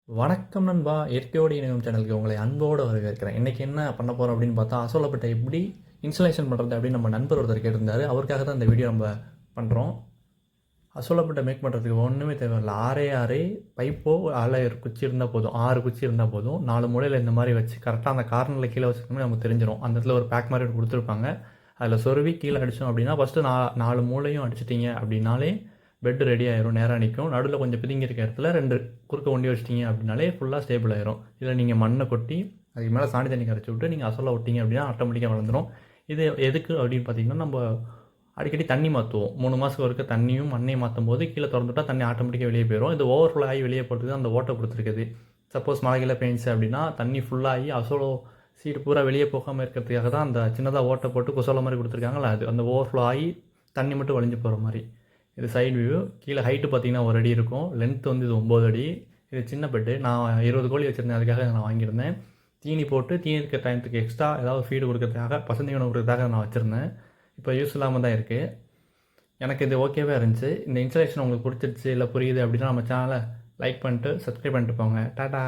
வணக்கம் நண்பா, இயற்கையோடு இணையும் சேனலுக்கு உங்களை அன்போடு வரவேற்கிறேன். இன்றைக்கி என்ன பண்ண போகிறோம் அப்படின்னு பார்த்தா, அசோலாபட்டை எப்படி இன்ஸ்டலேஷன் பண்ணுறது அப்படின்னு நம்ம நண்பர் ஒருத்தர் கேட்டிருந்தாரு. அவருக்காக தான் இந்த வீடியோ நம்ம பண்ணுறோம். அசோலாபட்டை மேக் பண்ணுறதுக்கு ஒன்றுமே தேவையில்லை. ஆறே பைப்போ குச்சி இருந்தால் போதும். 6 குச்சி இருந்தால் போதும். 4 மூலையில் இந்த மாதிரி வச்சு கரெக்டாக அந்த கார்னரில் கீழே வச்சுக்கணும்னு நமக்கு தெரிஞ்சிடும். அந்த இடத்துல ஒரு பேக் மாதிரி கொடுத்துருப்பாங்க. அதில் சொருவி கீழே அடித்தோம் அப்படின்னா ஃபஸ்ட்டு 4 மூலையும் அடிச்சிட்டிங்க அப்படின்னாலே பெட் ரெடி ஆயிரும். நேராக நிற்கும். நடுவில் கொஞ்சம் பிதுங்கி இருக்க இடத்துல 2 குறுக்க ஒண்டி வச்சிட்டிங்க அப்படின்னாலே ஃபுல்லாக ஸ்டேபிள் ஆயிரும். இதில் நீங்கள் மண்ணை கொட்டி அதுக்கு மேலே சாணி தண்ணி கரைச்சி விட்டு நீங்கள் அசோலா விட்டிங்க அப்படின்னா ஆட்டோமேட்டிக்காக வளர்ந்துடும். இது எதுக்கு அப்படின்னு பார்த்தீங்கன்னா, நம்ம அடிக்கடி தண்ணி மாற்றுவோம். 3 மாதத்துக்கு ஒருக்க தண்ணியும் மண்ணையும் மாற்றும் போது கீழே திறந்துட்டா தண்ணி ஆட்டோமேட்டிக்காக வெளியே போயிடும். இது ஓவர்ஃப்ளோ ஆகி வெளியே போகிறதுக்கு அந்த ஓட்டை கொடுத்துருக்குது. சப்போஸ் மழை கீழே பெஞ்சிச்சு அப்படின்னா தண்ணி ஃபுல்லாகி அசோலோ சீடு பூரா வெளியே போகாமல் இருக்கிறதுக்காக தான் அந்த சின்னதாக ஓட்டை போட்டு குசோலை மாதிரி கொடுத்துருக்காங்களா, அது அந்த ஓவர்ஃப்ளோ ஆகி தண்ணி மட்டும் வழிஞ்சு போகிற மாதிரி. இது சைடு வியூ. கீழே ஹைட்டு பார்த்தீங்கன்னா 1 அடி இருக்கும். லென்த் வந்து இது 9 அடி. இது சின்ன பெட்டு. நான் 20 கோழி வச்சுருந்தேன். அதுக்காக நான் வாங்கியிருந்தேன். தீனி போட்டு தீனி இருக்க டைத்துக்கு எக்ஸ்ட்ரா ஏதாவது ஃபீடு கொடுக்கறதுக்காக பசங்க கொடுக்கறதுக்காக நான் வச்சுருந்தேன். இப்போ யூஸ் இல்லாமல் தான் இருக்குது. எனக்கு இது ஓகேவே இருந்துச்சு. இந்த இன்ஸ்டலேஷன் உங்களுக்கு பிடிச்சிருச்சு இல்லை புரியுது அப்படின்னா நம்ம சேனலை லைக் பண்ணிட்டு சப்ஸ்கிரைப் பண்ணிட்டு போங்க. டாடா.